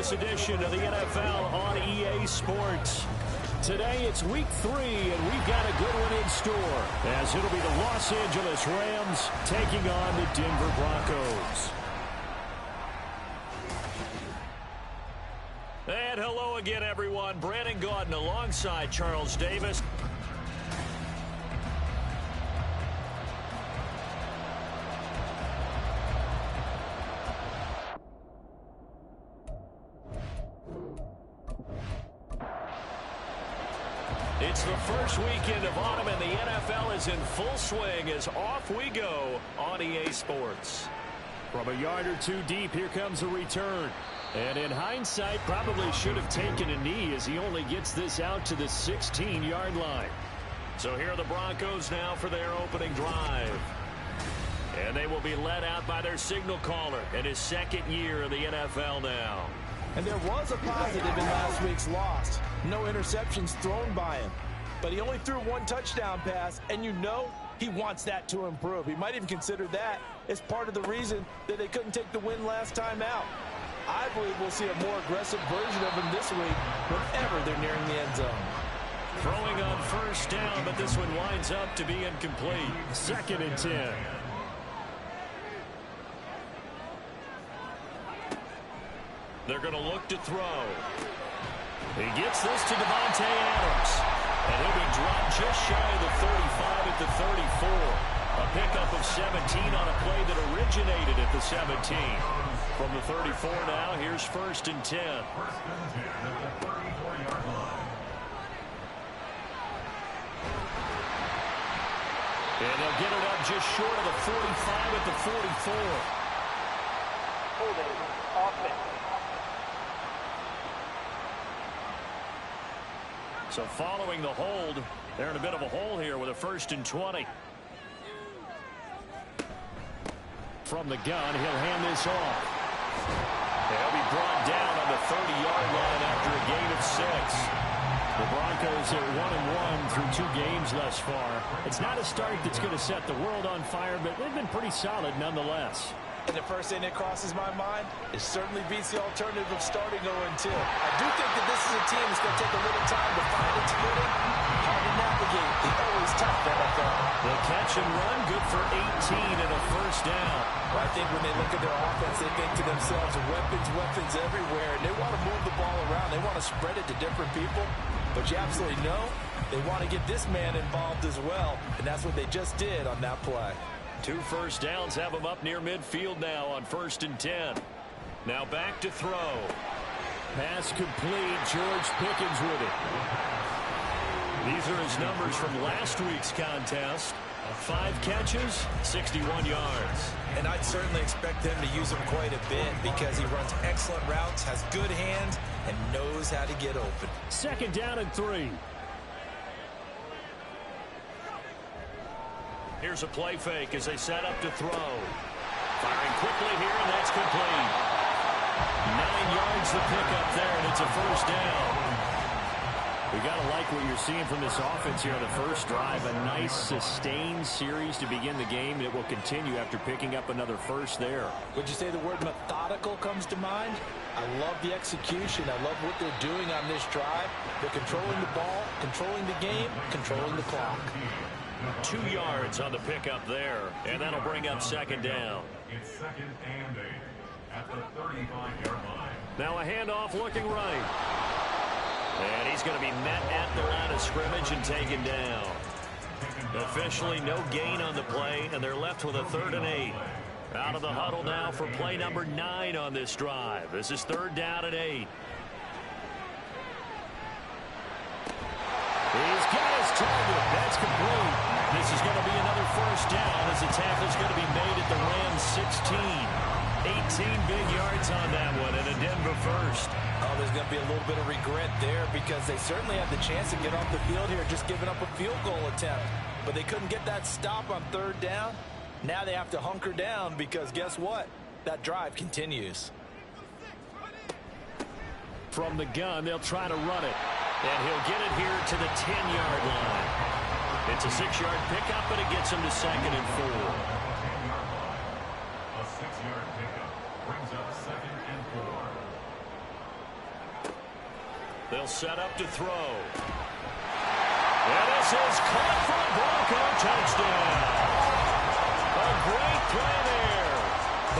this edition of the NFL on EA Sports. Today it's week 3, and we've got a good one in store, as it'll be the Los Angeles Rams taking on the Denver Broncos. And hello again, everyone. Brandon Gaudin alongside Charles Davis. It's the first weekend of autumn, and the NFL is in full swing as off we go on EA Sports. From a yard or two deep, here comes a return. And in hindsight, probably should have taken a knee as he only gets this out to the 16-yard line. So here are the Broncos now for their opening drive. And they will be led out by their signal caller in his second year in the NFL now. And there was a positive in last week's loss. No interceptions thrown by him. But he only threw one touchdown pass, and you know he wants that to improve. He might even consider that as part of the reason that they couldn't take the win last time out. I believe we'll see a more aggressive version of him this week whenever they're nearing the end zone. Throwing on first down, but this one winds up to be incomplete. 2nd and 10. They're going to look to throw. He gets this to Devontae Adams. And he'll be dropped just shy of the 35 at the 34. A pickup of 17 on a play that originated at the 17. From the 34 now, here's 1st and 10. And they'll get it up just short of the 45 at the 44. Holding offense. So following the hold, they're in a bit of a hole here with a 1st and 20. From the gun, he'll hand this off. They'll be brought down on the 30-yard line after a gain of 6. The Broncos are 1-1 through 2 games thus far. It's not a start that's going to set the world on fire, but they've been pretty solid nonetheless. And the first thing that crosses my mind, it certainly beats the alternative of starting 0-2. I do think that this is a team that's going to take a little time to find its footing. Hard to navigate the always tough NFL. The catch and run, good for 18 and a 1st down. Well, I think when they look at their offense, they think to themselves, weapons everywhere. And they want to move the ball around. They want to spread it to different people. But you absolutely know they want to get this man involved as well. And that's what they just did on that play. 2 first downs have him up near midfield now on 1st and 10. Now back to throw. Pass complete. George Pickens with it. These are his numbers from last week's contest. 5 catches, 61 yards. And I'd certainly expect them to use him quite a bit because he runs excellent routes, has good hands, and knows how to get open. 2nd down and 3. Here's a play fake as they set up to throw. Firing quickly here, and that's complete. 9 yards the pickup there, and it's a 1st down. We got to like what you're seeing from this offense here on the first drive. A nice, sustained series to begin the game that will continue after picking up another 1st there. Would you say the word methodical comes to mind? I love the execution. I love what they're doing on this drive. They're controlling the ball, controlling the game, controlling the clock. 2 yards on the pickup there, and that'll bring up 2nd down. It's 2nd and 8 at the 35-yard line. Now a handoff looking right. And he's going to be met at the line of scrimmage and taken down. Officially no gain on the play, and they're left with a 3rd and 8. Out of the huddle now for play number 9 on this drive. This is 3rd down and 8. He's got his target. That's complete. This is going to be another 1st down as the tackle's going to be made at the Rams 16. 18 big yards on that one and a Denver 1st. Oh, there's going to be a little bit of regret there because they certainly had the chance to get off the field here, just giving up a field goal attempt. But they couldn't get that stop on 3rd down. Now they have to hunker down because guess what? That drive continues. From the gun, they'll try to run it. And he'll get it here to the 10-yard line. It's a 6-yard pickup, but it gets him to 2nd and 4. A 6-yard pickup brings up 2nd and 4. They'll set up to throw. And this is caught for a Bronco touchdown. A great play there.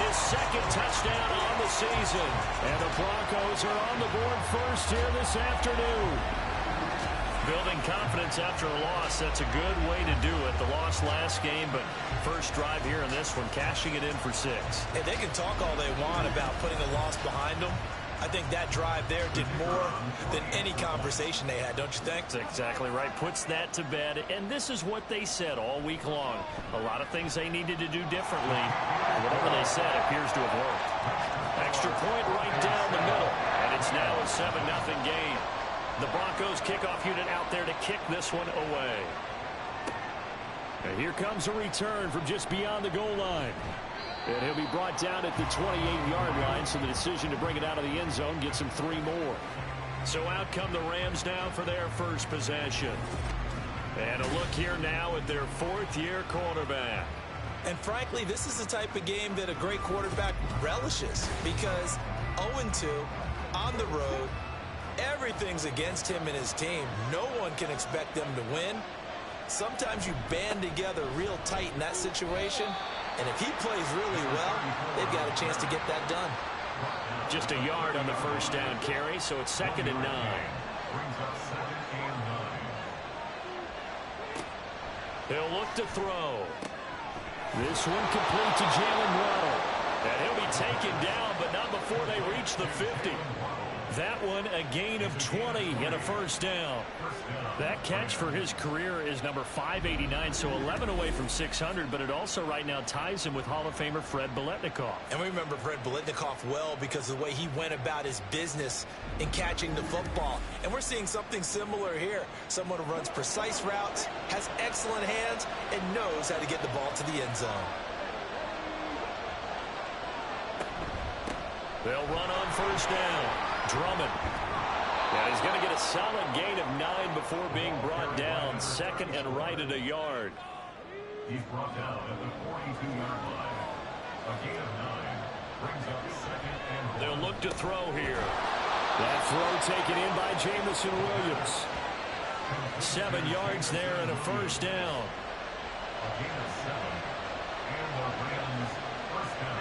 His second touchdown on the season. And the Broncos are on the board first here this afternoon. Building confidence after a loss, that's a good way to do it. The loss last game, but first drive here in this one, cashing it in for 6. And they can talk all they want about putting a loss behind them. I think that drive there did more than any conversation they had, don't you think? That's exactly right. Puts that to bed. And this is what they said all week long. A lot of things they needed to do differently. Whatever they said appears to have worked. Extra point right down the middle. And it's now a 7-0 game. The Broncos kickoff unit out there to kick this one away. And here comes a return from just beyond the goal line. And he'll be brought down at the 28-yard line, so the decision to bring it out of the end zone gets him 3 more. So out come the Rams now for their first possession. And a look here now at their 4th-year quarterback. And frankly, this is the type of game that a great quarterback relishes, because 0-2 on the road, everything's against him and his team. No one can expect them to win. Sometimes you band together real tight in that situation, and if he plays really well, they've got a chance to get that done. Just a yard on the first down carry, so it's 2nd and 9. He'll look to throw. This one complete to Jalen Waddle. And he'll be taken down, but not before they reach the 50. That one a gain of 20 and a first down. That catch for his career is number 589, so 11 away from 600, but it also right now ties him with Hall of Famer Fred Biletnikoff. And we remember Fred Biletnikoff well because of the way he went about his business in catching the football. And we're seeing something similar here. Someone who runs precise routes, has excellent hands, and knows how to get the ball to the end zone. They'll run on first down. Drummond. And he's going to get a solid gain of 9 before being brought down. 2nd and right at a yard. He's brought down at the 42-yard line. A gain of 9 brings up 2nd and 1. They'll look to throw here. That throw taken in by Jamison Williams. 7 yards there and a first down. A gain of 7. And the Rams first down.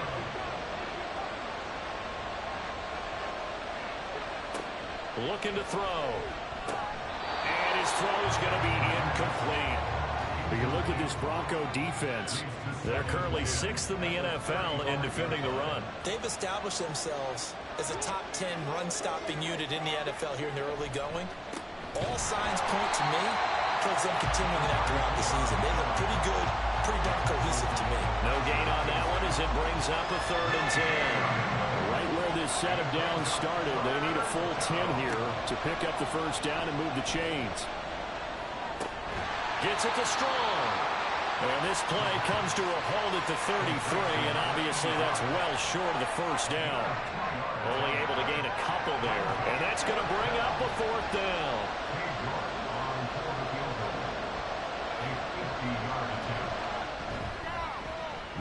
Looking to throw. And his throw is going to be incomplete. But you look at this Bronco defense. They're currently 6th in the NFL in defending the run. They've established themselves as a top 10 run-stopping unit in the NFL here in the early going. All signs point to me towards them continuing that throughout the season. They look pretty good, pretty darn cohesive to me. No gain on that one as it brings up a 3rd and 10. Right where this set of downs started, they need a full 10 here to pick up the first down and move the chains. Gets it to Strong. And this play comes to a hold at the 33, and obviously that's well short of the first down. Only able to gain a couple there, and that's going to bring up a 4th down.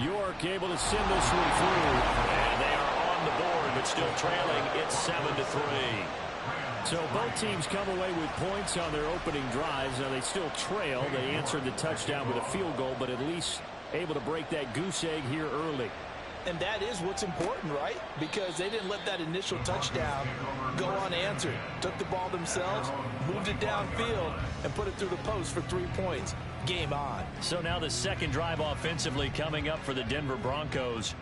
York able to send this one through, and they are on the board, but still trailing. It's 7-3. So both teams come away with points on their opening drives. Now they still trail. They answered the touchdown with a field goal, but at least able to break that goose egg here early. And that is what's important, right? Because they didn't let that initial touchdown go unanswered. Took the ball themselves, moved it downfield, and put it through the post for 3 points. Game on. So now the second drive offensively coming up for the Denver Broncos.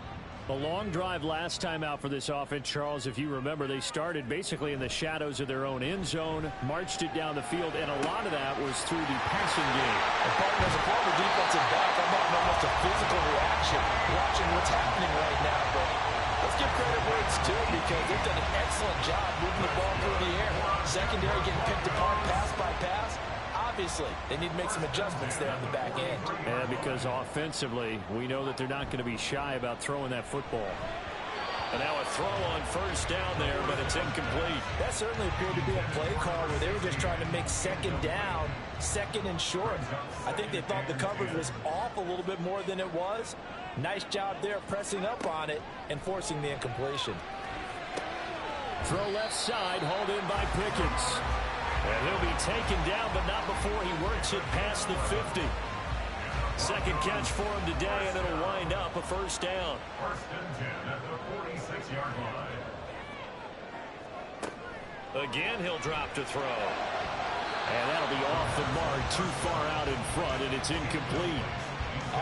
A long drive last time out for this offense, Charles. If you remember, they started basically in the shadows of their own end zone, marched it down the field, and a lot of that was through the passing game. As a former defensive back, I'm having almost a physical reaction watching what's happening right now. But let's give credit where it's due, because they've done an excellent job moving the ball through the air. Secondary getting picked apart pass by pass. Obviously, they need to make some adjustments there on the back end. Yeah, because offensively, we know that they're not going to be shy about throwing that football. And now a throw on first down there, but it's incomplete. That certainly appeared to be a play call where they were just trying to make second down, 2nd and short. I think they thought the coverage was off a little bit more than it was. Nice job there pressing up on it and forcing the incompletion. Throw left side, hauled in by Pickens. And he'll be taken down, but not before he works it past the 50. Second catch for him today, and it'll wind up a first down. First and 10 at the 46-yard line. Again, he'll drop to throw. And that'll be off the mark, too far out in front, and it's incomplete.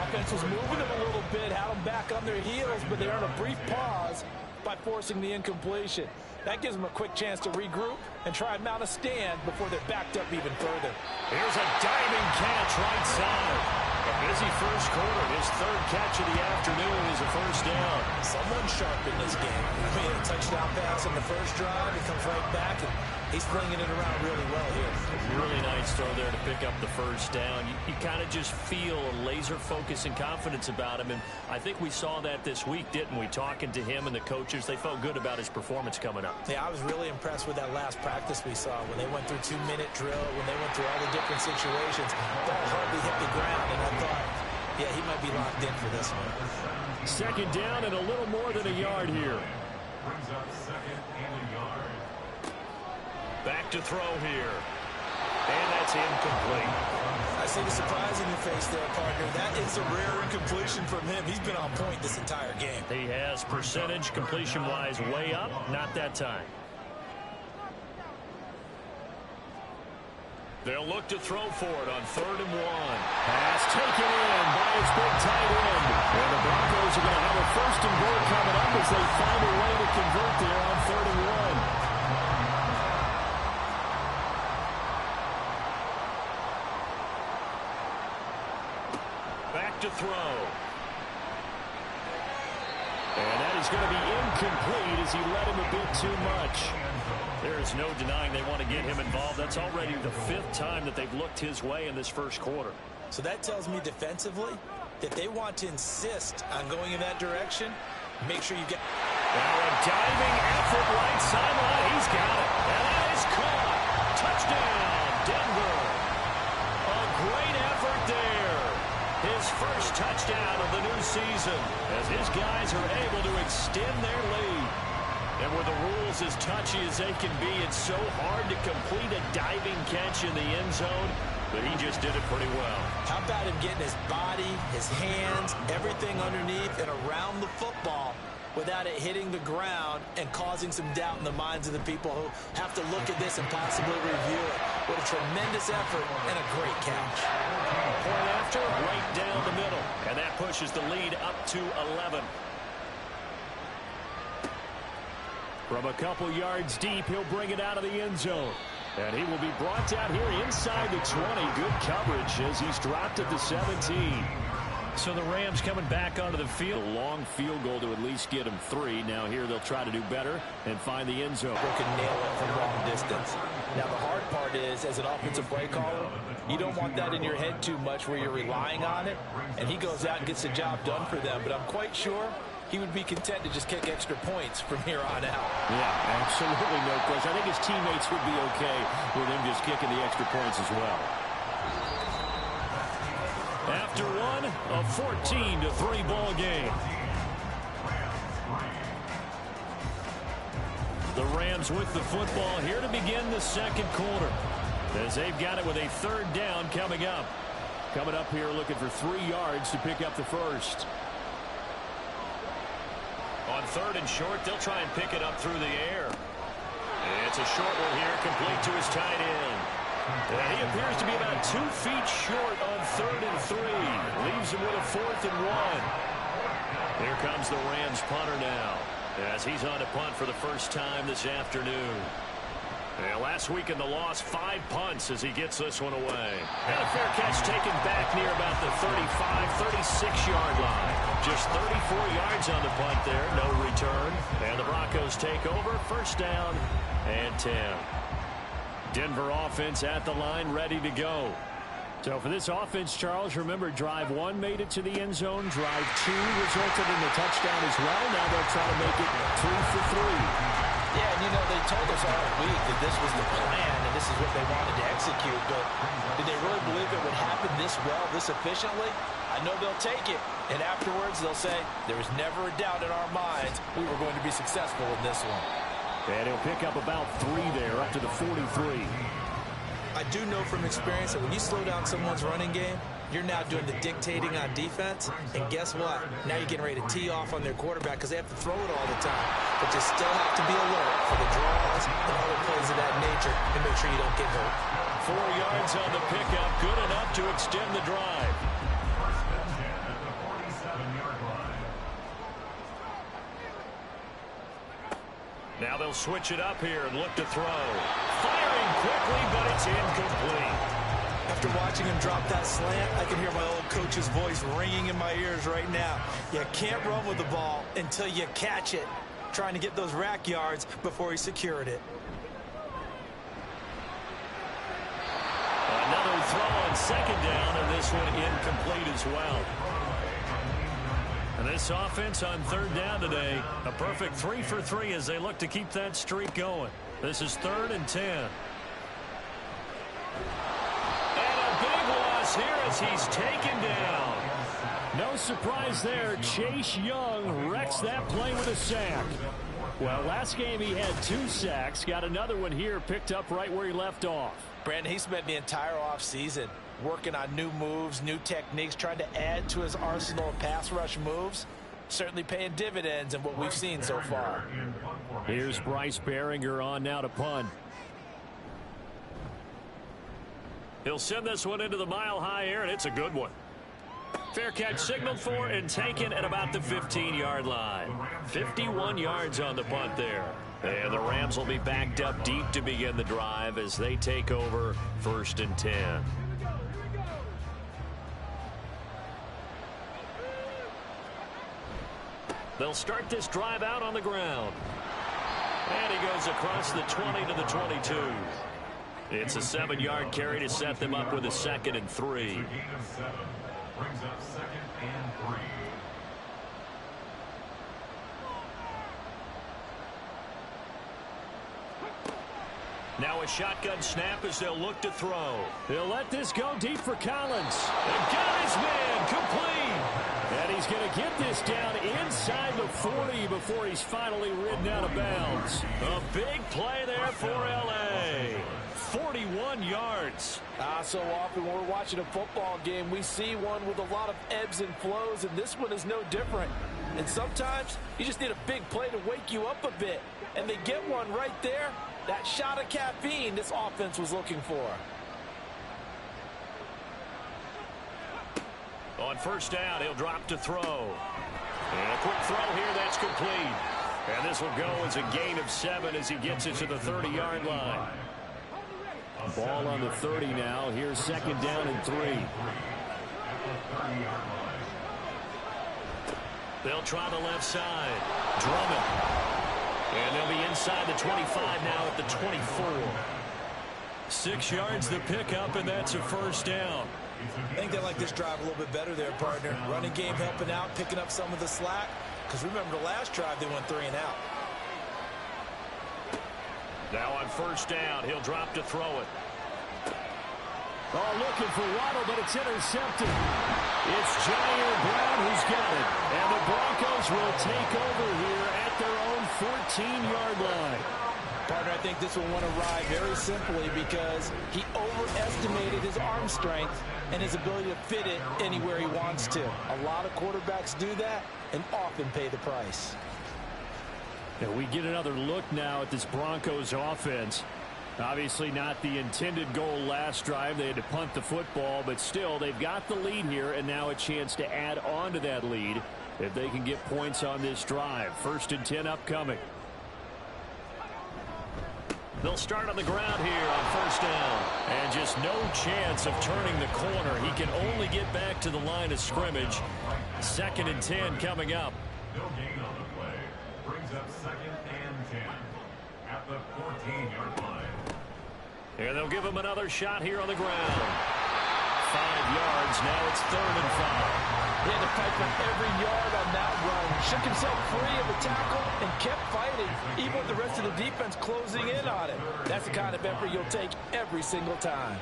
Offense was moving them a little bit, had them back on their heels, but they earned a brief pause by forcing the incompletion. That gives them a quick chance to regroup and try and mount a stand before they're backed up even further. Here's a diving catch right side. A busy first quarter. His third catch of the afternoon is a first down. Someone sharp in this game. He had a touchdown pass on the first drive. He comes right back, and he's flinging it around really well here. Really nice throw there to pick up the first down. You kind of just feel a laser focus and confidence about him, and I think we saw that this week, didn't we? Talking to him and the coaches, they felt good about his performance coming up. Yeah, I was really impressed with that last practice we saw when they went through 2-minute drill, when they went through all the different situations. Ball hardly hit the ground, and I thought, yeah, he might be locked in for this one. Second down and a little more than a yard here. Brings up second and a yard. Back to throw here. And that's incomplete. I see the surprise in your face there, partner. That is a rare incompletion from him. He's been on point this entire game. He has percentage completion-wise way up. Not that time. They'll look to throw for it on 3rd and 1. Pass taken in by his big tight end. And the Broncos are going to have a 1st and goal coming up as they find a way to convert there on 3rd and 1. Back to throw. And that is going to be incomplete as he led him a bit too much. There is no denying they want to get him involved. That's already the 5th time that they've looked his way in this first quarter. So that tells me defensively that they want to insist on going in that direction. Make sure you get... Now a diving effort right sideline. He's got it. And that is caught. Touchdown, Denver. A great effort there. His first touchdown of the new season as his guys are able to extend their lead. And with the rules as touchy as they can be, it's so hard to complete a diving catch in the end zone, but he just did it pretty well. How about him getting his body, his hands, everything underneath and around the football without it hitting the ground and causing some doubt in the minds of the people who have to look at this and possibly review it. What a tremendous effort and a great catch. Point after, right down the middle, and that pushes the lead up to 11. From a couple yards deep, he'll bring it out of the end zone. And he will be brought down here inside the 20. Good coverage as he's dropped at the 17. So the Rams coming back onto the field. A long field goal to at least get them 3. Now here they'll try to do better and find the end zone. They can nail it from long distance. Now the hard part is, as an offensive play caller, you don't want that in your head too much where you're relying on it. And he goes out and gets the job done for them. But I'm quite sure he would be content to just kick extra points from here on out. Yeah, absolutely no question. I think his teammates would be okay with him just kicking the extra points as well. After one, a 14-3 ball game. The Rams with the football here to begin the second quarter, as they've got it with a 3rd down coming up. Coming up here looking for 3 yards to pick up the first. On 3rd and short, they'll try and pick it up through the air. It's a short one here, complete to his tight end. And he appears to be about 2 feet short on 3rd and 3. Leaves him with a 4th and 1. Here comes the Rams punter now, as he's on to punt for the first time this afternoon. And last week in the loss, 5 punts as he gets this one away. And a fair catch taken back near about the 35, 36-yard line. Just 34 yards on the punt there, no return. And the Broncos take over, 1st down and 10. Denver offense at the line, ready to go. So for this offense, Charles, remember, drive 1 made it to the end zone. Drive 2 resulted in the touchdown as well. Now they'll try to make it 3 for 3. Yeah, and you know, they told us all week that this was the plan and this is what they wanted to execute, but did they really believe it would happen this well, this efficiently? I know they'll take it, and afterwards they'll say, there was never a doubt in our minds we were going to be successful in this one. And he'll pick up about 3 there, up to the 43. I do know from experience that when you slow down someone's running game, you're now doing the dictating on defense. And guess what? Now you're getting ready to tee off on their quarterback because they have to throw it all the time. But you still have to be alert for the draws and other plays of that nature and make sure you don't get hurt. 4 yards on the pickup, good enough to extend the drive. First and 10 at the 47-yard line. Now they'll switch it up here and look to throw. Firing quickly, but it's incomplete. After watching him drop that slant, I can hear my old coach's voice ringing in my ears right now. You can't run with the ball until you catch it. Trying to get those rack yards before he secured it. Another throw on second down, and this one incomplete as well. And this offense on third down today, a perfect 3 for 3 as they look to keep that streak going. This is 3rd and 10. And a big loss here as he's taken down. No surprise there. Chase Young wrecks that play with a sack. Well, last game he had 2 sacks. Got another one here, picked up right where he left off. Brandon, he spent the entire offseason working on new moves, new techniques, trying to add to his arsenal of pass rush moves. Certainly paying dividends in what we've seen so far. Here's Bryce Behringer on now to punt. He'll send this one into the mile-high air, and it's a good one. Fair catch signaled for and taken at about the 15-yard line. 51 yards on the punt there. And the Rams will be backed up deep to begin the drive as they take over 1st and 10. They'll start this drive out on the ground. And he goes across the 20 to the 22. It's a 7-yard carry to set them up with a 2nd and 3. It's a gain of 7. Brings up 2nd and 3. Now a shotgun snap as they'll look to throw. They'll let this go deep for Collins. And got his man complete. And he's going to get this down inside the 40 before he's finally ridden out of bounds. A big play there for L.A. 41 yards. So often when we're watching a football game, we see one with a lot of ebbs and flows, and this one is no different. And sometimes you just need a big play to wake you up a bit. And they get one right there. That shot of caffeine this offense was looking for. On 1st down, he'll drop to throw. And a quick throw here, that's complete. And this will go as a gain of 7 as he gets it to the 30-yard line. Ball on the 30 now. Here's 2nd down and 3. They'll try the left side. Drummond. And they'll be inside the 25 now at the 24. 6 yards the pickup, and that's a 1st down. I think they like this drive a little bit better there, partner. Running game helping out, picking up some of the slack. Because remember, the last drive they went 3 and out. Now on 1st down, he'll drop to throw it. Oh, looking for Waddle, but it's intercepted. It's Jair Brown who's got it. And the Broncos will take over here at their own 14-yard line. Partner, I think this will want to ride very simply because he overestimated his arm strength and his ability to fit it anywhere he wants to. A lot of quarterbacks do that and often pay the price. And we get another look now at this Broncos offense. Obviously not the intended goal last drive. They had to punt the football, but still they've got the lead here and now a chance to add on to that lead if they can get points on this drive. 1st and 10 upcoming. They'll start on the ground here on 1st down. And just no chance of turning the corner. He can only get back to the line of scrimmage. 2nd and 10 coming up. No gain on the play. Brings up 2nd and 10 at the 14-yard line. And they'll give him another shot here on the ground. 5 yards. Now it's 3rd and 5. He had to fight for every yard on that run. Shook himself free of the tackle and kept fighting, even with the rest of the defense closing in on him. That's the kind of effort you'll take every single time.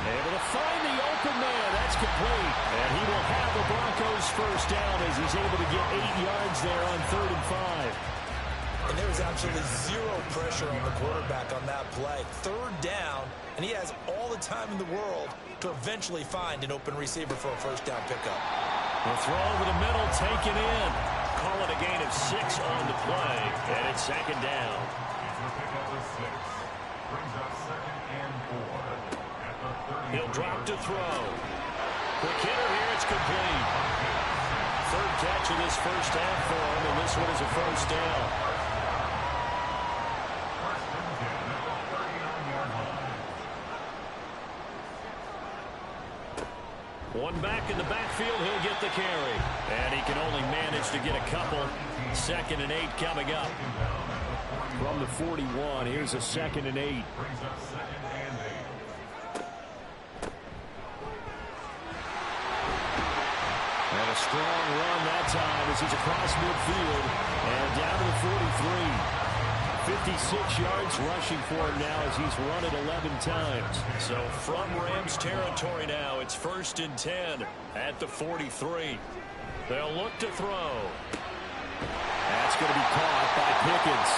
Able to find the open man. That's complete. And he will have the Broncos first down as he's able to get 8 yards there on 3rd and 5. And there was absolutely zero pressure on the quarterback on that play. 3rd down, and he has all the time in the world to eventually find an open receiver for a first down pickup. The throw over the middle, taken in. Call it a gain of 6 on the play, and it's 2nd down. He'll drop to throw. Quick hitter here, it's complete. 3rd catch of this first half for him, and this one is a first down. One back in the backfield, he'll get the carry. And he can only manage to get a couple. 2nd and 8 coming up. From the 41, here's a 2nd and 8. And a strong run that time as he's across midfield and down to the 43. 56 yards rushing for him now as he's run it 11 times. So from Rams territory now, it's 1st and 10 at the 43. They'll look to throw. That's going to be caught by Pickens.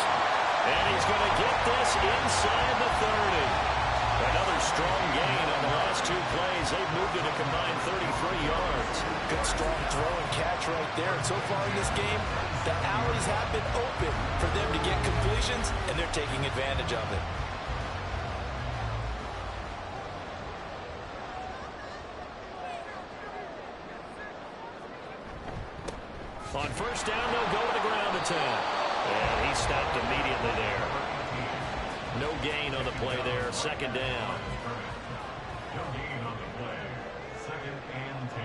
And he's going to get this inside the 30. Another strong gain on the last 2 plays. They've moved it a combined 33 yards. Good strong throw and catch right there. And so far in this game, the alleys have been open for them to get completions, and they're taking advantage of it. On first down, they'll go to the ground attack. And he stopped immediately there. No gain on the play there. 2nd down. No gain on the play. 2nd and 10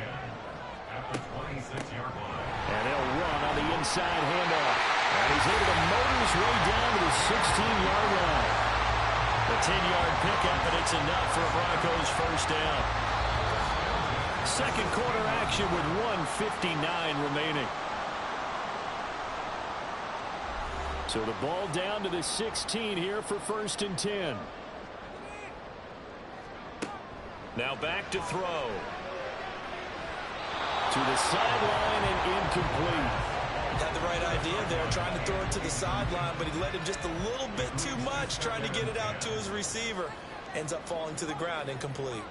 at the 26-yard line. And he'll run on the inside handoff. And he's able to motor his way down to the 16-yard line. The 10-yard pickup, and it's enough for a Broncos first down. 2nd quarter action with 1:59 remaining. So the ball down to the 16 here for 1st and 10. Now back to throw. To the sideline and incomplete. Had the right idea there, trying to throw it to the sideline, but he led him just a little bit too much, trying to get it out to his receiver. Ends up falling to the ground, incomplete.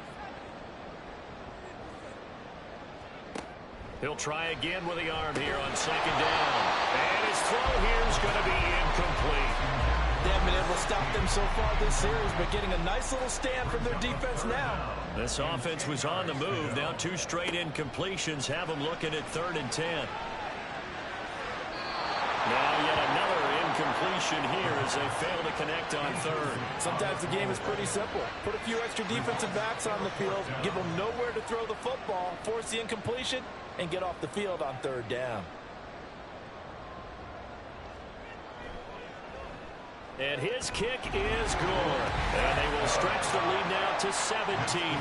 He'll try again with the arm here on 2nd down. And his throw here is going to be incomplete. They haven't been able to stop them so far this series, but getting a nice little stand from their defense now. This offense was on the move. Now 2 straight incompletions have them looking at 3rd and 10. Now yet another incompletion here as they fail to connect on 3rd. Sometimes the game is pretty simple. Put a few extra defensive backs on the field, give them nowhere to throw the football, force the incompletion, and get off the field on 3rd down. And his kick is good. And they will stretch the lead now to 17-3.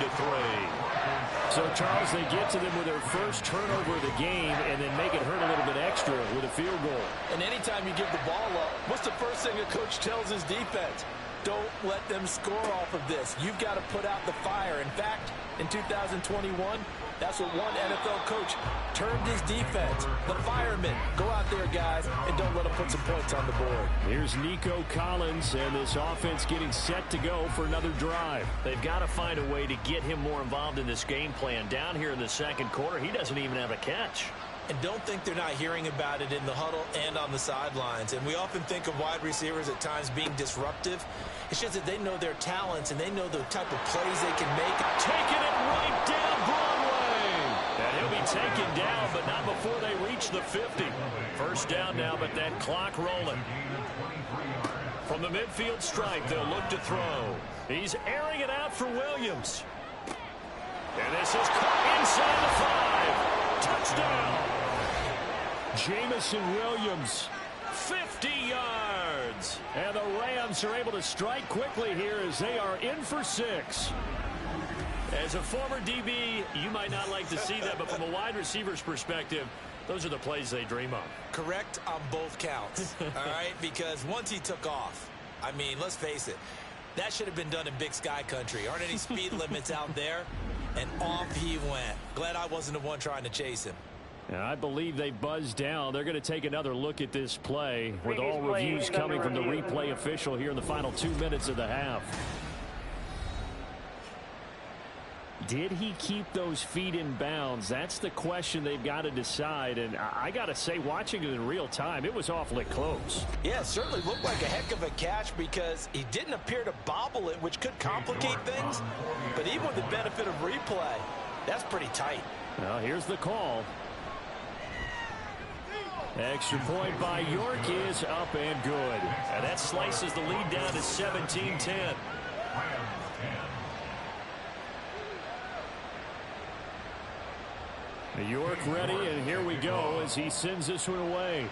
So, Charles, they get to them with their first turnover of the game and then make it hurt a little bit extra with a field goal. And anytime you give the ball up, what's the first thing a coach tells his defense? Don't let them score off of this. You've got to put out the fire. In fact, in 2021, that's what one NFL coach termed his defense. The firemen. Go out there, guys, and don't let them put some points on the board. Here's Nico Collins, and this offense getting set to go for another drive. They've got to find a way to get him more involved in this game plan. Down here in the 2nd quarter, he doesn't even have a catch. And don't think they're not hearing about it in the huddle and on the sidelines. And we often think of wide receivers at times being disruptive. It's just that they know their talents and they know the type of plays they can make. Taking it right down Broadway. And he'll be taken down, but not before they reach the 50. First down now, but that clock rolling. From the midfield stripe, they'll look to throw. He's airing it out for Williams. And this is caught inside the 5. Touchdown. Jamison Williams, 50 yards. And the Rams are able to strike quickly here as they are in for 6. As a former DB, you might not like to see that, but from a wide receiver's perspective, those are the plays they dream of. Correct on both counts, all right? Because once he took off, I mean, let's face it, That should have been done in Big Sky Country. Aren't any speed limits out there? And off he went. Glad I wasn't the one trying to chase him. And I believe they buzzed down. They're going to take another look at this play with all reviews coming from the replay official here in the final 2 minutes of the half. Did he keep those feet in bounds? That's the question they've got to decide. And I got to say, watching it in real time, it was awfully close. Yeah, it certainly looked like a heck of a catch because he didn't appear to bobble it, which could complicate things. But even with the benefit of replay, that's pretty tight. Well, here's the call. Extra point by York is up and good. And that slices the lead down to 17-10. York ready, and here we go as he sends this one away.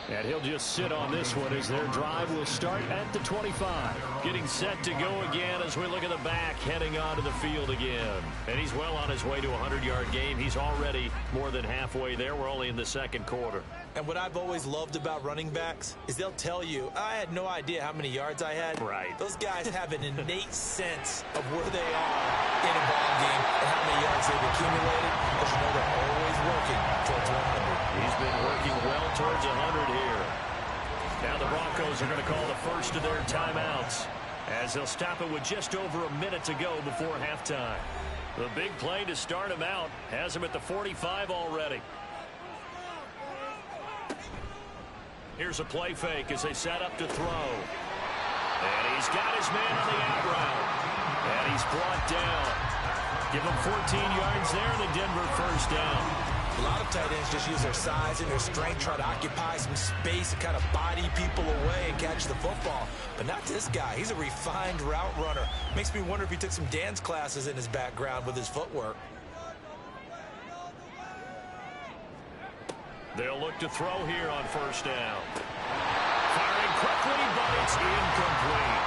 And he'll just sit on this one as their drive will start at the 25. Getting set to go again as we look at the back, heading onto the field again. And he's well on his way to a 100-yard game. He's already more than halfway there. We're only in the second quarter. And what I've always loved about running backs is they'll tell you, I had no idea how many yards I had. Right. Those guys have an innate sense of where they are in a ball game and how many yards they've accumulated, because you know they're always working towards 100. He's been working well towards 100 here. Now the Broncos are going to call the first of their timeouts as they'll stop it with just over a minute to go before halftime. The big play to start him out has him at the 45 already. Here's a play fake as they set up to throw. And he's got his man on the out route. And he's brought down. Give him 14 yards there, the Denver first down. A lot of tight ends just use their size and their strength, try to occupy some space and kind of body people away and catch the football. But not this guy. He's a refined route runner. Makes me wonder if he took some dance classes in his background with his footwork. They'll look to throw here on first down. Firing quickly, but it's incomplete.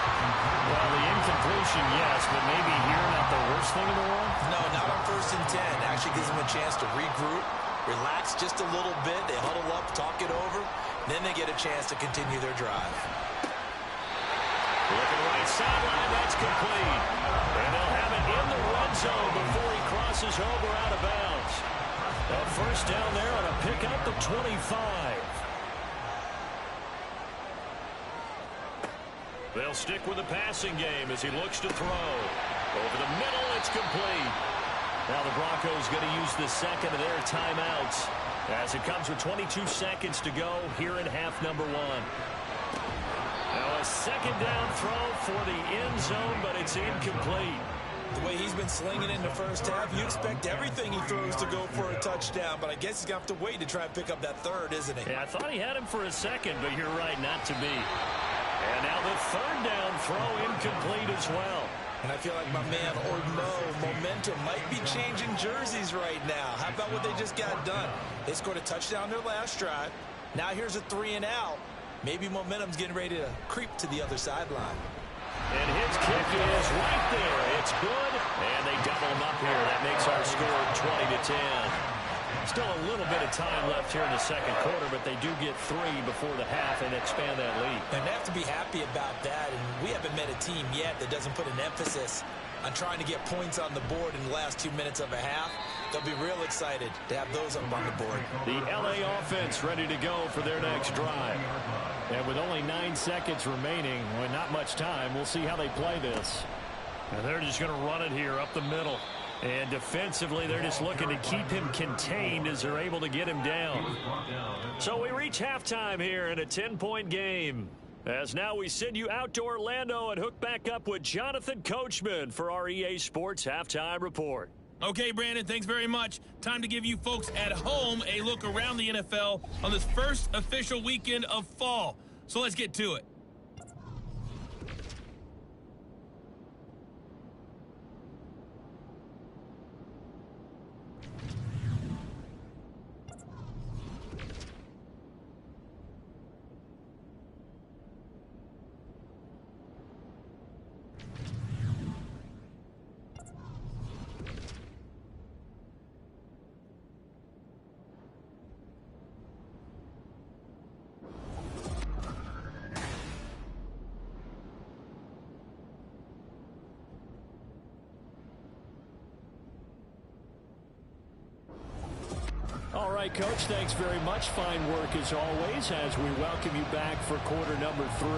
Well, the incompletion, yes, but maybe here not the worst thing in the world? No, not on 1st and 10. Actually gives them a chance to regroup, relax just a little bit. They huddle up, talk it over. Then they get a chance to continue their drive. Looking right sideline, that's complete. And they'll have it in the red zone before he crosses over out of bounds. A first down there on a pick up the 25. They'll stick with the passing game as he looks to throw. Over the middle, it's complete. Now the Broncos going to use the second of their timeouts as it comes with 22 seconds to go here in half number one. Now a second down throw for the end zone, but it's incomplete. The way he's been slinging in the first half, you expect everything he throws to go for a touchdown, but I guess he's going to have to wait to try and pick up that third, isn't he? Yeah, I thought he had him for a second, but you're right, not to be. And now the third down throw incomplete as well. And I feel like my man Ormo, momentum might be changing jerseys right now. How about what they just got done? They scored a touchdown their last drive. Now here's a 3 and out. Maybe momentum's getting ready to creep to the other sideline. And his kick is right there. It's good. And they double him up here. That makes our score 20-10. Still a little bit of time left here in the second quarter, but they do get 3 before the half and expand that lead. And they have to be happy about that. And we haven't met a team yet that doesn't put an emphasis on trying to get points on the board in the last 2 minutes of a half. They'll be real excited to have those up on the board. The LA offense ready to go for their next drive. And with only 9 seconds remaining, with not much time, we'll see how they play this. And they're just going to run it here up the middle. And defensively, they're just looking to keep him contained as they're able to get him down. So we reach halftime here in a 10-point game. As now we send you out to Orlando and hook back up with Jonathan Coachman for our EA Sports Halftime Report. Okay, Brandon, thanks very much. Time to give you folks at home a look around the NFL on this first official weekend of fall. So let's get to it. right, Coach. Thanks very much. Fine work as always as we welcome you back for quarter number 3.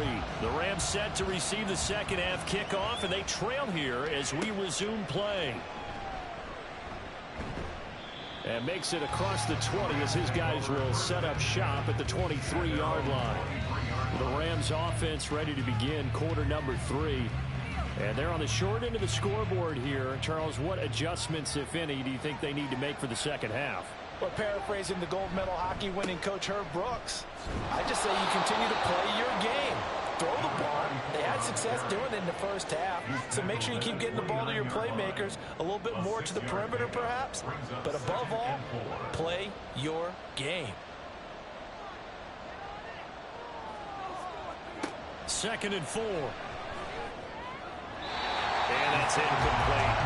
The Rams set to receive the second half kickoff, and they trail here as we resume play. And makes it across the 20 as his guys will set up shop at the 23-yard line. The Rams offense ready to begin quarter number 3. And they're on the short end of the scoreboard here. Charles, what adjustments, if any, do you think they need to make for the second half? Well, paraphrasing the gold medal hockey winning coach Herb Brooks, I just say you continue to play your game. Throw the ball. They had success doing it in the first half, so make sure you keep getting the ball to your playmakers, a little bit more to the perimeter perhaps, but above all, play your game. Second and 4. And that's incomplete.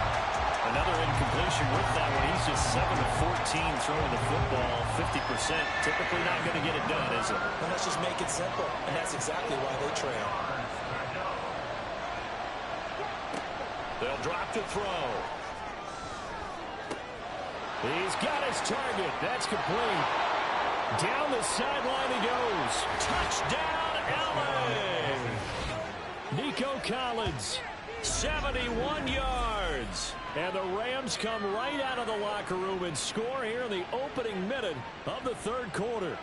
Another incompletion with that one. He's just 7 of 14 throwing the football. 50%. Typically not going to get it done, is it? And let's just make it simple. And that's exactly why they trail. They'll drop to throw. He's got his target. That's complete. Down the sideline he goes. Touchdown, LA! Nico Collins. 71 yards. And the Rams come right out of the locker room and score here in the opening minute of the third quarter.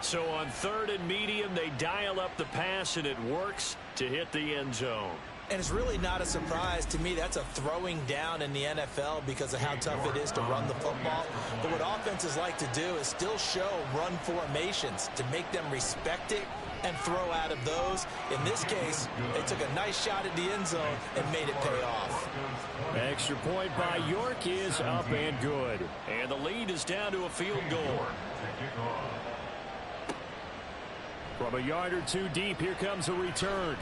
So on third and medium, they dial up the pass, and it works to hit the end zone. And it's really not a surprise to me. That's a throwing down in the NFL because of how tough it is to run the football. But what offenses like to do is still show run formations to make them respect it and throw out of those. In this case, they took a nice shot at the end zone and made it pay off. Extra point by York is up and good. And the lead is down to a field goal. From a yard or two deep, here comes a return.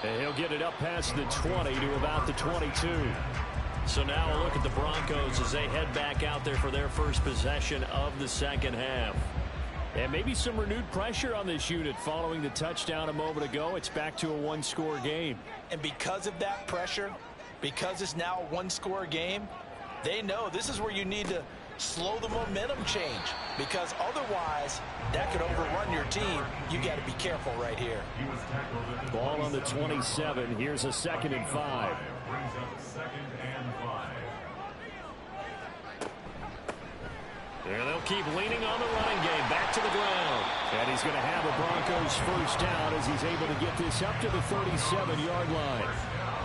And he'll get it up past the 20 to about the 22. So now a look at the Broncos as they head back out there for their first possession of the second half. And maybe some renewed pressure on this unit following the touchdown a moment ago. It's back to a one-score game. And because of that pressure, because it's now a one-score game, they know this is where you need to slow the momentum change, because otherwise that could overrun your team. You got to be careful right here. Ball on the 27. Here's a 2nd and 5. Brings up 2nd and 5. And they'll keep leaning on the running game. Back to the ground. And he's going to have a Broncos first down as he's able to get this up to the 37-yard line.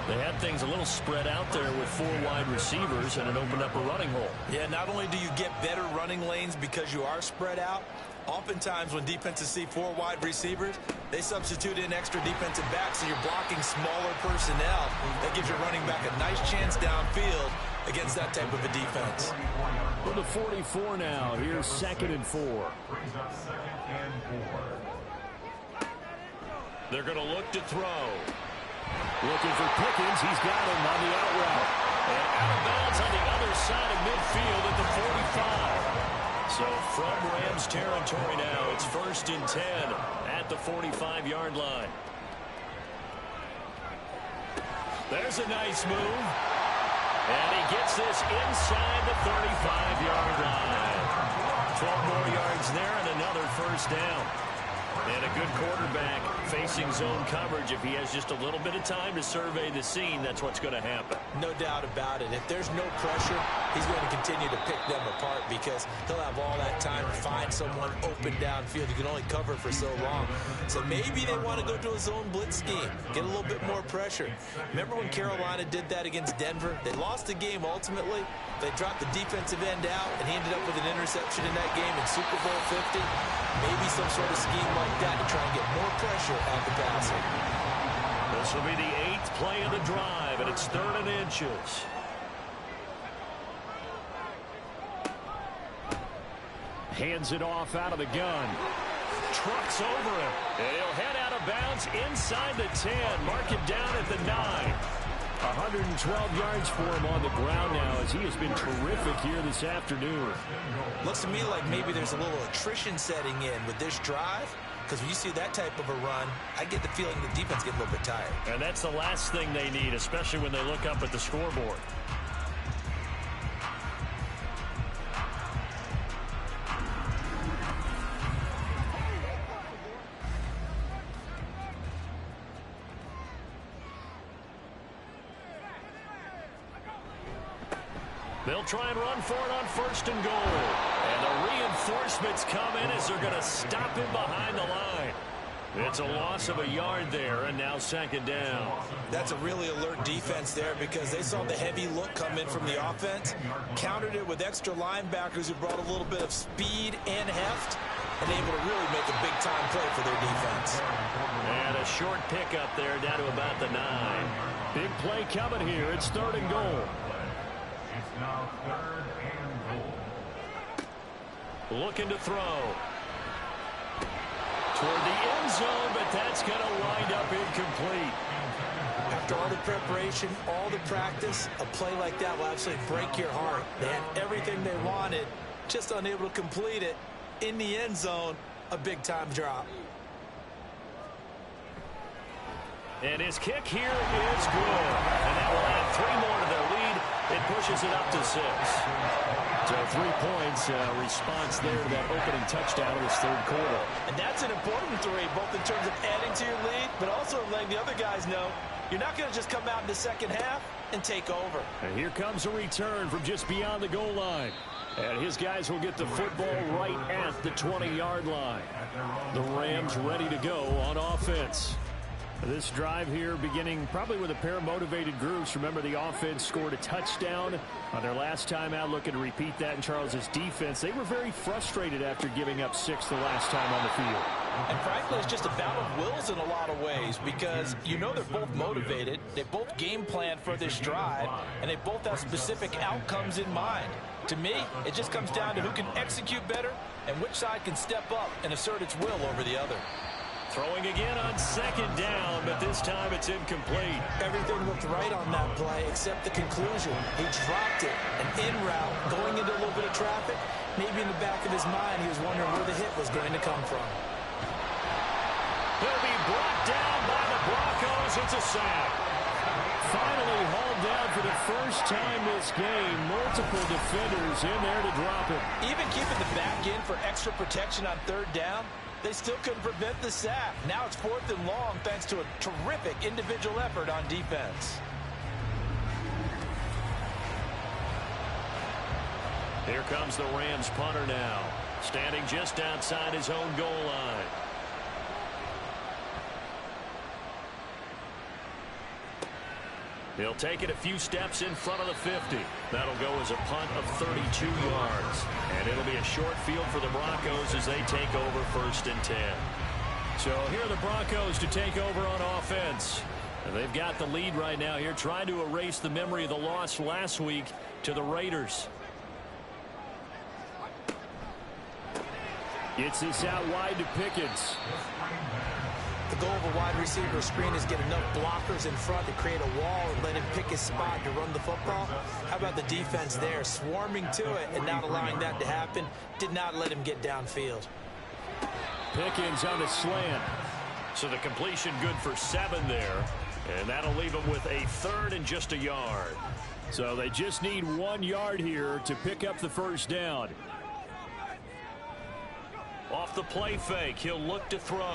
They had things a little spread out there with 4 wide receivers, and it opened up a running hole. Yeah, not only do you get better running lanes because you are spread out, oftentimes when defenses see 4 wide receivers, they substitute in extra defensive backs, so you're blocking smaller personnel. That gives your running back a nice chance downfield against that type of a defense. For the 44 now, here's 2nd and 4. Brings up 2nd and 4. They're going to look to throw. Looking for Pickens. He's got him on the out route. And out of bounds on the other side of midfield at the 45. So from Rams territory now, it's 1st and 10 at the 45-yard line. There's a nice move. And he gets this inside the 35-yard line. 12 more yards there and another first down. And a good quarterback facing zone coverage. If he has just a little bit of time to survey the scene, that's what's going to happen. No doubt about it. If there's no pressure, he's going to continue to pick them apart because he'll have all that time to find someone open downfield. You can only cover for so long. So maybe they want to go to a zone blitz scheme, get a little bit more pressure. Remember when Carolina did that against Denver? They lost the game ultimately. They dropped the defensive end out, and he ended up with an interception in that game in Super Bowl 50. Maybe some sort of scheme like that to try and get more pressure at the passer. This will be the 8th play of the drive, and it's 3rd and inches. Hands it off out of the gun. Trucks over him. And he'll head out of bounds inside the 10. Mark him down at the 9. 112 yards for him on the ground now as he has been terrific here this afternoon. Looks to me like maybe there's a little attrition setting in with this drive, because when you see that type of a run, I get the feeling the defense gets a little bit tired. And that's the last thing they need, especially when they look up at the scoreboard. They'll try and run for it on 1st and goal. And the reinforcements come in as they're going to stop him behind the line. It's a loss of a yard there, and now 2nd down. That's a really alert defense there because they saw the heavy look come in from the offense, countered it with extra linebackers who brought a little bit of speed and heft, and able to really make a big-time play for their defense. And a short pickup there down to about the 9. Big play coming here. It's 3rd and goal. It's now 3rd and goal. Looking to throw. Toward the end zone, but that's going to wind up incomplete. After all the preparation, all the practice, a play like that will absolutely break your heart. They had everything they wanted, just unable to complete it. In the end zone, a big-time drop. And his kick here is good. And that will add 3 more to their lead. It pushes it up to 6. So 3 points, response there to that opening touchdown in this 3rd quarter. And that's an important 3, both in terms of adding to your lead, but also letting the other guys know you're not going to just come out in the second half and take over. And here comes a return from just beyond the goal line. And his guys will get the football right at the 20-yard line. The Rams ready to go on offense. This drive here beginning probably with a pair of motivated groups. Remember, the offense scored a touchdown on their last time out, looking to repeat that in Charles's defense. They were very frustrated after giving up 6 the last time on the field. And frankly, it's just a battle of wills in a lot of ways because you know they're both motivated. They both game plan for this drive, and they both have specific outcomes in mind. To me, it just comes down to who can execute better and which side can step up and assert its will over the other. Throwing again on 2nd down, but this time it's incomplete. Everything looked right on that play except the conclusion. He dropped it, an in route, going into a little bit of traffic. Maybe in the back of his mind, he was wondering where the hit was going to come from. He'll be brought down by the Broncos. It's a sack. Finally hauled down for the first time this game. Multiple defenders in there to drop it. Even keeping the back in for extra protection on 3rd down, they still couldn't prevent the sack. Now it's 4th and long thanks to a terrific individual effort on defense. Here comes the Rams punter now, standing just outside his own goal line. He'll take it a few steps in front of the 50. That'll go as a punt of 32 yards. And it'll be a short field for the Broncos as they take over 1st and 10. So here are the Broncos to take over on offense. And they've got the lead right now here, trying to erase the memory of the loss last week to the Raiders. Gets this out wide to Pickens. The goal of a wide receiver screen is get enough blockers in front to create a wall and let him pick his spot to run the football. How about the defense there, swarming to it and not allowing that to happen? Did not let him get downfield. Pickens on the slant. So the completion good for 7 there. And that'll leave them with a 3rd and just a yard. So they just need 1 yard here to pick up the 1st down. Off the play fake, he'll look to throw.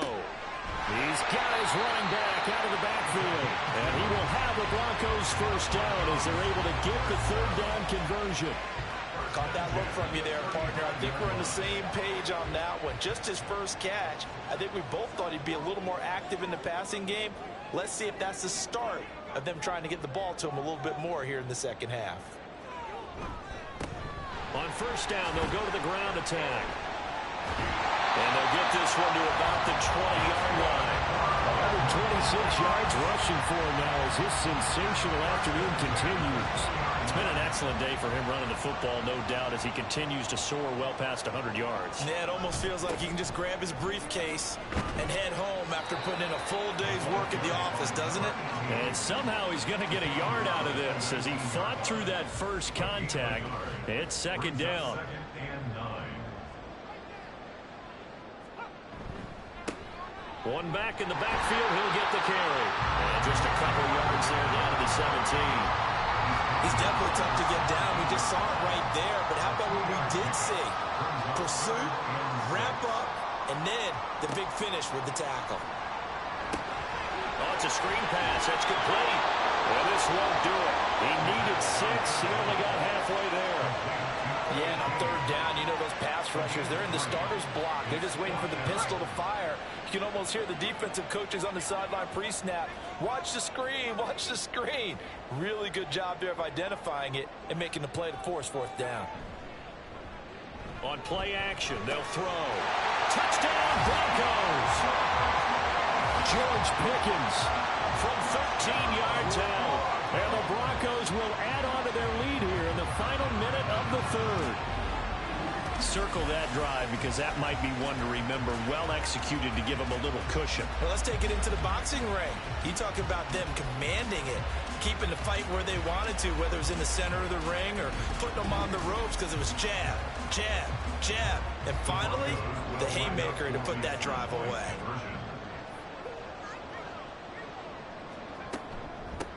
He's got his running back out of the backfield. And he will have the Broncos 1st down as they're able to get the 3rd down conversion. Caught that look from you there, partner. I think we're on the same page on that one. Just his first catch. I think we both thought he'd be a little more active in the passing game. Let's see if that's the start of them trying to get the ball to him a little bit more here in the second half. On 1st down, they'll go to the ground attack. And they'll get this one to about the 20-yard line. 126 yards rushing for him now as his sensational afternoon continues. It's been an excellent day for him running the football, no doubt, as he continues to soar well past 100 yards. Yeah, it almost feels like he can just grab his briefcase and head home after putting in a full day's work at the office, doesn't it? And somehow he's going to get a yard out of this as he fought through that first contact. It's 2nd down. One back in the backfield, he'll get the carry. And just a couple yards there down to the 17. He's definitely tough to get down. We just saw it right there. But how about what we did see? Pursuit, wrap up, and then the big finish with the tackle. Oh, It's a screen pass. That's complete. Well, this won't do it. He needed 6. He only got halfway there. Yeah, and on third down, you know those pass rushers, they're in the starter's block. They're just waiting for the pistol to fire. You can almost hear the defensive coaches on the sideline pre-snap. Watch the screen, watch the screen. Really good job there of identifying it and making the play to force fourth down. On play action, they'll throw. Touchdown, Broncos! George Pickens from 13 yards out. And the Broncos will add on to their lead here in the final minute of the third. Circle that drive because that might be one to remember. Well executed to give them a little cushion. Well, let's take it into the boxing ring. You talk about them commanding it, keeping the fight where they wanted to, whether it was in the center of the ring or putting them on the ropes because it was jab, jab, jab. And finally, the haymaker to put that drive away.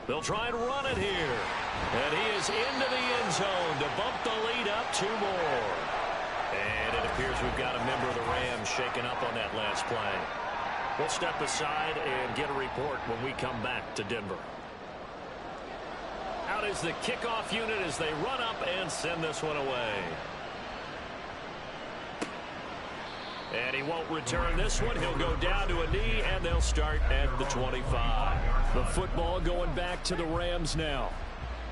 They'll try and run it here. And he is into the end zone to bump the lead up 2 more. And it appears we've got a member of the Rams shaken up on that last play. We'll step aside and get a report when we come back to Denver. Out is the kickoff unit as they run up and send this one away. And he won't return this one. He'll go down to a knee, and they'll start at the 25. The football going back to the Rams now.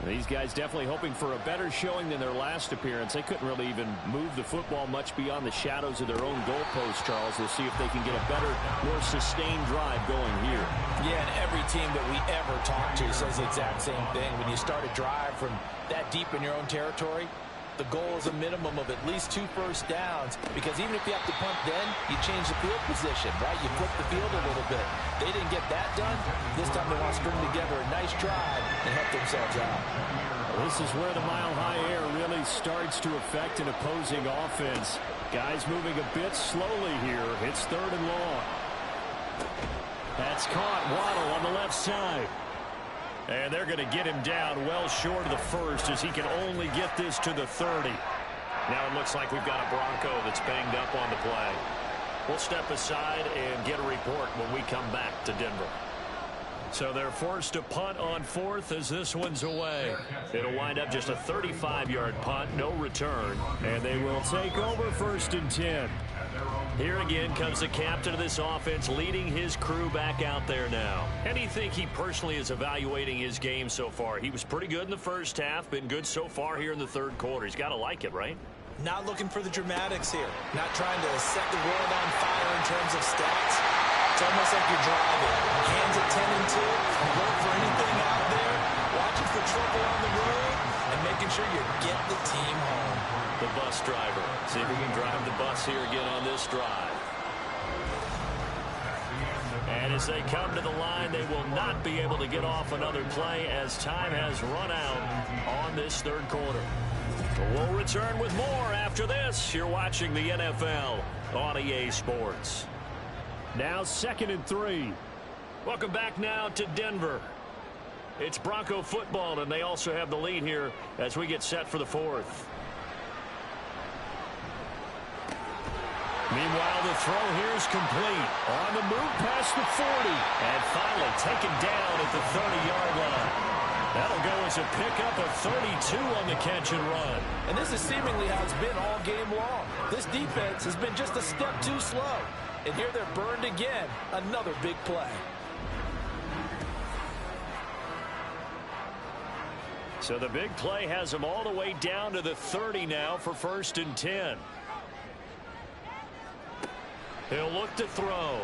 These guys definitely hoping for a better showing than their last appearance. They couldn't really even move the football much beyond the shadows of their own goalpost, Charles. They'll see if they can get a better, more sustained drive going here. Yeah, and every team that we ever talk to says the exact same thing. When you start a drive from that deep in your own territory, the goal is a minimum of at least 2 first downs, because even if you have to punt then, you change the field position, right? You flip the field a little bit. They didn't get that done. This time they want to string together a nice drive and help themselves out. Well, this is where the mile-high air really starts to affect an opposing offense. Guys moving a bit slowly here. It's 3rd and long. That's caught. Waddle on the left side. And they're going to get him down well short of the first as he can only get this to the 30. Now it looks like we've got a Bronco that's banged up on the play. We'll step aside and get a report when we come back to Denver. So they're forced to punt on 4th as this one's away. It'll wind up just a 35-yard punt, no return. And they will take over 1st and 10. Here again comes the captain of this offense leading his crew back out there now. And you think he personally is evaluating his game so far? He was pretty good in the first half, been good so far here in the 3rd quarter. He's got to like it, right? Not looking for the dramatics here. Not trying to set the world on fire in terms of stats. It's almost like you're driving. Hands at 10 and 2. Look for anything out there. Watching for trouble on the road. And making sure you get the team home. The bus driver. See if we can drive the bus here again on this drive. And as they come to the line, they will not be able to get off another play as time has run out on this 3rd quarter. We'll return with more after this. You're watching the NFL on EA Sports. Now 2nd and 3. Welcome back now to Denver. It's Bronco football, and they also have the lead here as we get set for the 4th. Meanwhile, the throw here is complete. On the move past the 40. And finally taken down at the 30-yard line. That'll go as a pickup of 32 on the catch and run. And this is seemingly how it's been all game long. This defense has been just a step too slow. And here they're burned again. Another big play. So the big play has them all the way down to the 30 now for 1st and 10. He'll look to throw.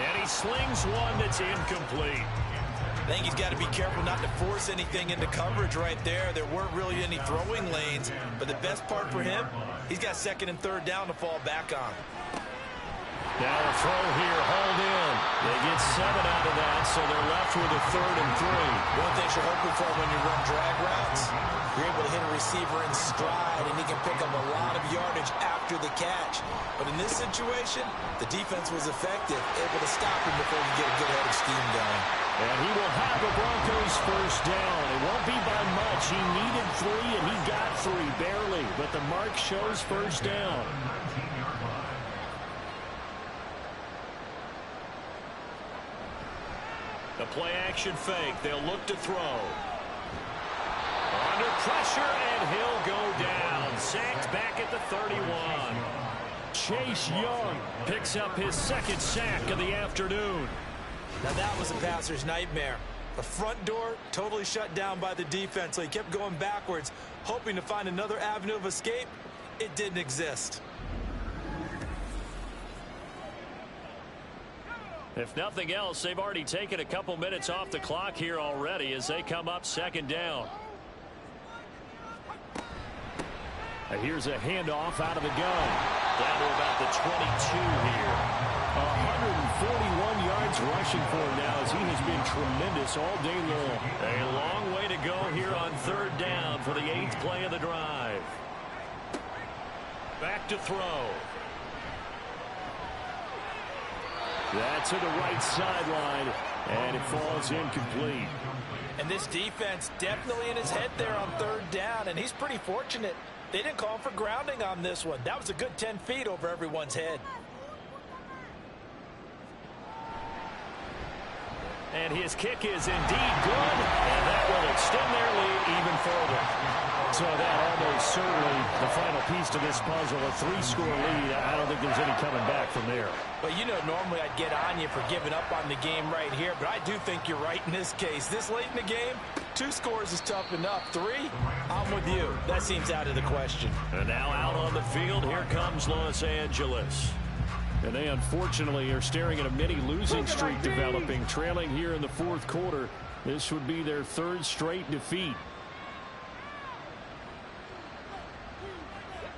And he slings one that's incomplete. I think he's got to be careful not to force anything into coverage right there. There weren't really any throwing lanes. But the best part for him, he's got 2nd and 3rd down to fall back on. Now a throw here, hauled in. They get 7 out of that, so they're left with a 3rd and 3. One thing you're hoping for when you run drag routes, you're able to hit a receiver in stride, and he can pick up a lot of yardage after the catch. But in this situation, the defense was effective, able to stop him before you get a good head of steam going. And he will have the Broncos 1st down. It won't be by much. He needed 3, and he got 3, barely. But the mark shows 1st down. Play-action fake. They'll look to throw. Under pressure, and he'll go down. Sacked back at the 31. Chase Young picks up his second sack of the afternoon. Now that was a passer's nightmare. The front door totally shut down by the defense, so he kept going backwards, hoping to find another avenue of escape. It didn't exist. If nothing else, they've already taken a couple minutes off the clock here already as they come up second down. And here's a handoff out of the gun. Down to about the 22 here. 141 yards rushing for him now as he has been tremendous all day long. A long way to go here on third down for the 8th play of the drive. Back to throw. That's to the right sideline, and it falls incomplete. And this defense definitely in his head there on third down, and he's pretty fortunate. They didn't call for grounding on this one. That was a good 10 feet over everyone's head. And his kick is indeed good, and that will extend their lead even further. So that almost certainly the final piece to this puzzle, a 3-score lead. I don't think there's any coming back from there. Well, you know, normally I'd get on you for giving up on the game right here, but I do think you're right in this case. This late in the game, 2 scores is tough enough. 3, I'm with you. That seems out of the question. And now out on the field, here comes Los Angeles. And they unfortunately are staring at a mini losing streak developing, trailing here in the 4th quarter. This would be their 3rd straight defeat.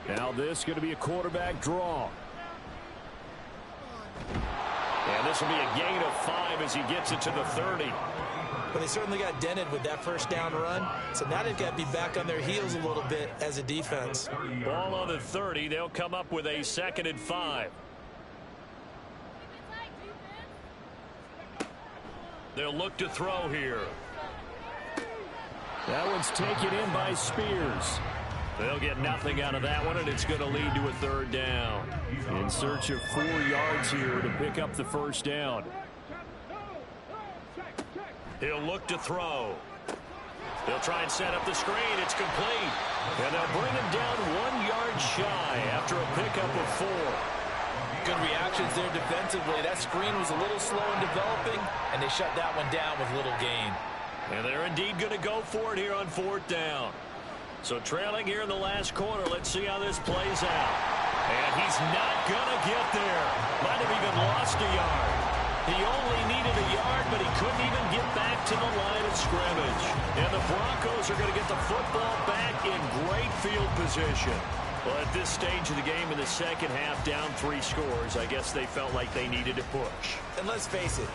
Now this is going to be a quarterback draw. And this will be a gain of 5 as he gets it to the 30. But they certainly got dented with that first down run. So now they've got to be back on their heels a little bit as a defense. Ball on the 30. They'll come up with a 2nd and 5. They'll look to throw here. That one's taken in by Spears. They'll get nothing out of that one, and it's going to lead to a 3rd down. In search of 4 yards here to pick up the first down. He'll look to throw. They'll try and set up the screen. It's complete. And they'll bring him down 1 yard shy after a pickup of 4. Good reactions there defensively. That screen was a little slow in developing, and they shut that one down with little gain. And they're indeed going to go for it here on 4th down. So trailing here in the last quarter, let's see how this plays out. And he's not going to get there. Might have even lost a yard. He only needed a yard, but he couldn't even get back to the line of scrimmage. And the Broncos are going to get the football back in great field position. Well, at this stage of the game in the second half, down 3 scores, I guess they felt like they needed to push. And let's face it,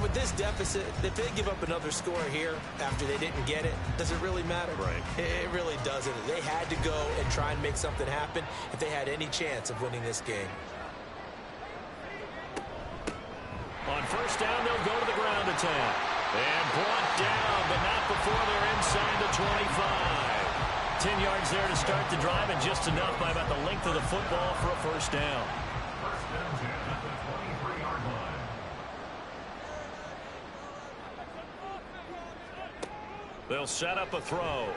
with this deficit, if they give up another score here after they didn't get it, does it really matter? Right. It really doesn't. They had to go and try and make something happen if they had any chance of winning this game. On first down, they'll go to the ground attack. And brought down, but not before they're inside the 25. 10 yards there to start the drive, and just enough by about the length of the football for a first down. First down 10 at the 23-yard line. They'll set up a throw.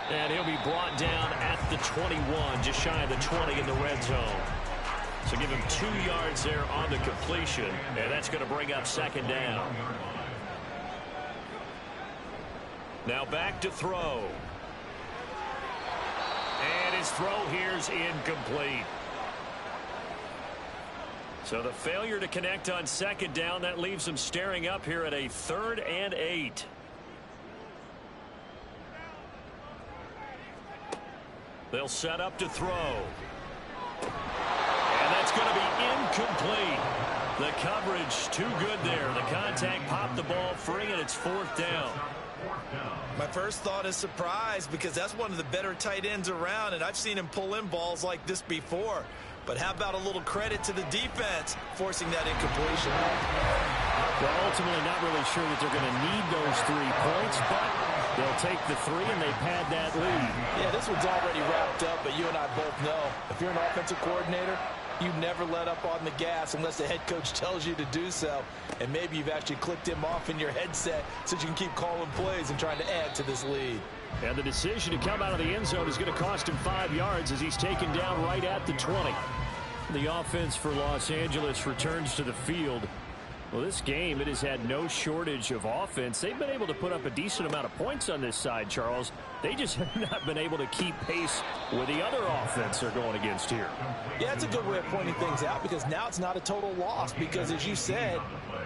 And he'll be brought down at the 21, just shy of the 20 in the red zone. So give him 2 yards there on the completion, and that's going to bring up second down. Now back to throw. And his throw here's incomplete. So the failure to connect on second down, that leaves him staring up here at a 3rd and 8. They'll set up to throw. And that's going to be incomplete. The coverage too good there. The contact popped the ball free, and it's 4th down. My first thought is surprise, because that's one of the better tight ends around, and I've seen him pull in balls like this before. But how about a little credit to the defense forcing that incompletion? Well, ultimately not really sure that they're going to need those 3 points, but they'll take the 3 and they pad that lead. Yeah, this one's already wrapped up, but you and I both know if you're an offensive coordinator, You never let up on the gas unless the head coach tells you to do so. And maybe you've actually clicked him off in your headset so you can keep calling plays and trying to add to this lead. And the decision to come out of the end zone is going to cost him 5 yards as he's taken down right at the 20. The offense for Los Angeles returns to the field. Well, this game, it has had no shortage of offense. They've been able to put up a decent amount of points on this side, Charles. They just have not been able to keep pace with the other offense they're going against here. Yeah, it's a good way of pointing things out because now it's not a total loss because, as you said,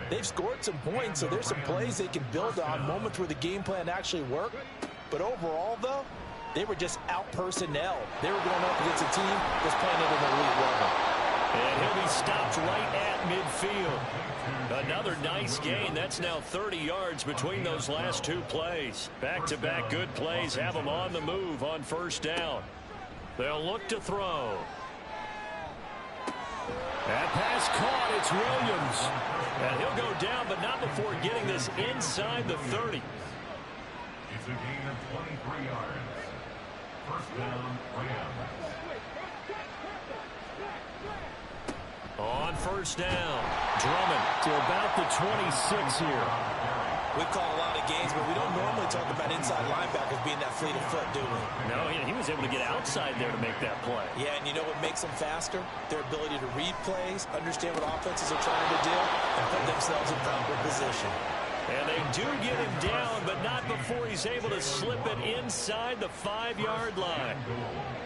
they've scored some points, so there's some plays they can build on, moments where the game plan actually worked. But overall, though, they were just out-personnel. They were going up against a team that's playing at an elite level. And he'll be stopped right at midfield. Another nice gain. That's now 30 yards between those last two plays. Back-to-back good plays have them on the move on first down. They'll look to throw. That pass caught. It's Williams. And he'll go down, but not before getting this inside the 30. It's a gain of 23 yards. First down, Rams. On first down, Drummond to about the 26 here. We call a lot of games, but we don't normally talk about inside linebackers being that fleet of foot, do we? No, he was able to get outside there to make that play. Yeah, and you know what makes them faster? Their ability to read plays, understand what offenses are trying to do, and put themselves in proper position. And they do get him down, but not before he's able to slip it inside the 5-yard line.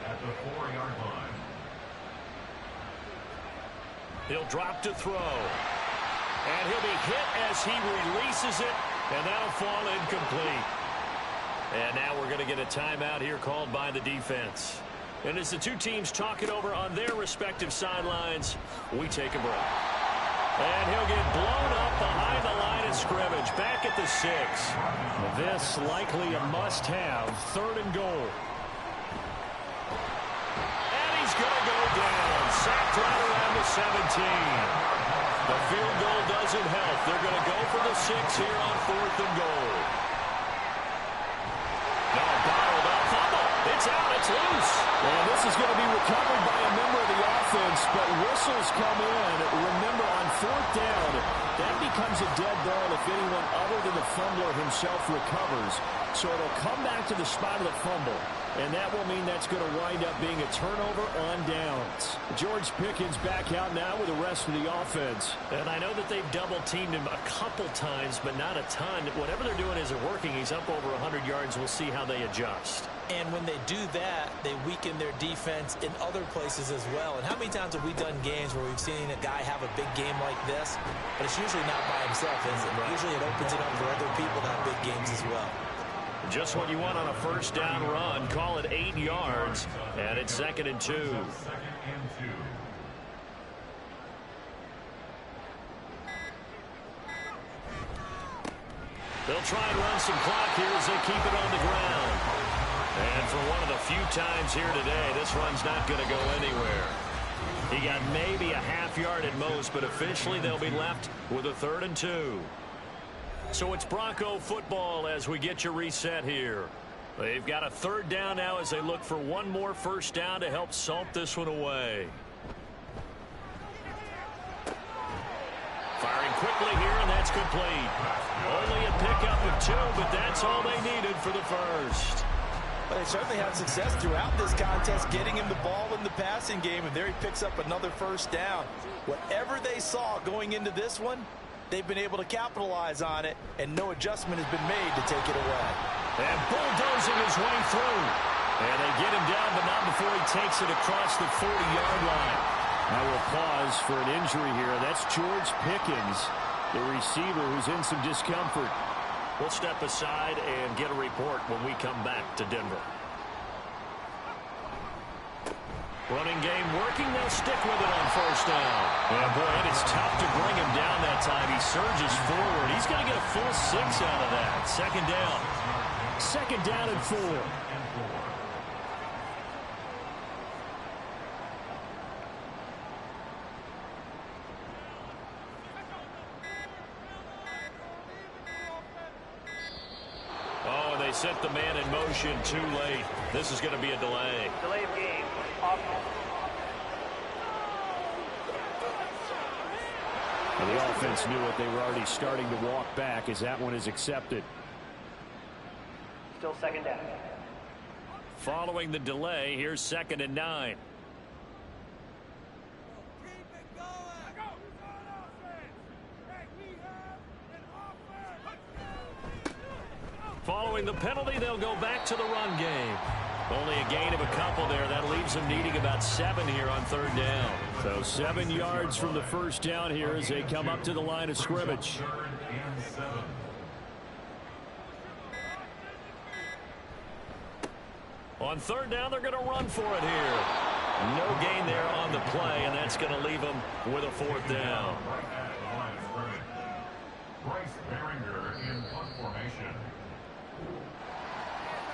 At the 4-yard line. He'll drop to throw. And he'll be hit as he releases it, and that'll fall incomplete. And now we're going to get a timeout here called by the defense. And as the two teams talk it over on their respective sidelines, we take a break. And he'll get blown up behind the line of scrimmage, back at the 6. This likely a must-have, 3rd and goal. And he's going to go down, sacked right around the 17. The field goal doesn't help. They're going to go for the 6 here on 4th and goal. Now bottled up, fumble. It's out, it's loose. And this is going to be recovered by a member of the offense, but whistles come in. Remember, on 4th down, that becomes a dead ball if anyone other than the fumbler himself recovers. So it'll come back to the spot of the fumble, and that will mean that's going to wind up being a turnover on downs. George Pickens back out now with the rest of the offense. And I know that they've double-teamed him a couple times, but not a ton. Whatever they're doing isn't working. He's up over 100 yards. We'll see how they adjust. And when they do that, they weaken their defense in other places as well. And how many times have we done games where we've seen a guy have a big game like this, but it's usually not by himself, is it? Right. Usually it opens it up for other people to have big games as well. Just what you want on a first down run. Call it 8 yards, and it's 2nd and 2. They'll try and run some clock here as they keep it on the ground. And for one of the few times here today, this run's not going to go anywhere. He got maybe a half yard at most, but officially they'll be left with a 3rd and 2. So it's Bronco football as we get you reset here. They've got a 3rd down now as they look for one more first down to help salt this one away. Firing quickly here, and that's complete. Only a pickup of 2, but that's all they needed for the first. But they certainly had success throughout this contest, getting him the ball in the passing game, and there he picks up another first down. Whatever they saw going into this one, they've been able to capitalize on it, and no adjustment has been made to take it away. And bulldozing his way through. And they get him down, but not before he takes it across the 40-yard line. Now we'll pause for an injury here. That's George Pickens, the receiver who's in some discomfort. We'll step aside and get a report when we come back to Denver. Running game working. They'll stick with it on first down. And boy, it is tough to bring him down that time. He surges forward. He's going to get a full 6 out of that. 2nd down. 2nd down and 4. Oh, they set the man in motion too late. This is going to be a delay. Delay of game. Offense. And the offense knew it. They were already starting to walk back as that one is accepted. Still second down. Following the delay, here's 2nd and 9. Following the penalty, they'll go back to the run game. Only a gain of a couple there. That leaves them needing about 7 here on 3rd down. So 7 yards from the first down here as they come up to the line of scrimmage. On 3rd down, they're going to run for it here. No gain there on the play, and that's going to leave them with a 4th down.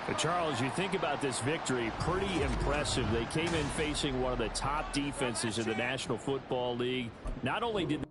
But Charles, you think about this victory, pretty impressive. They came in facing one of the top defenses in the National Football League. Not only did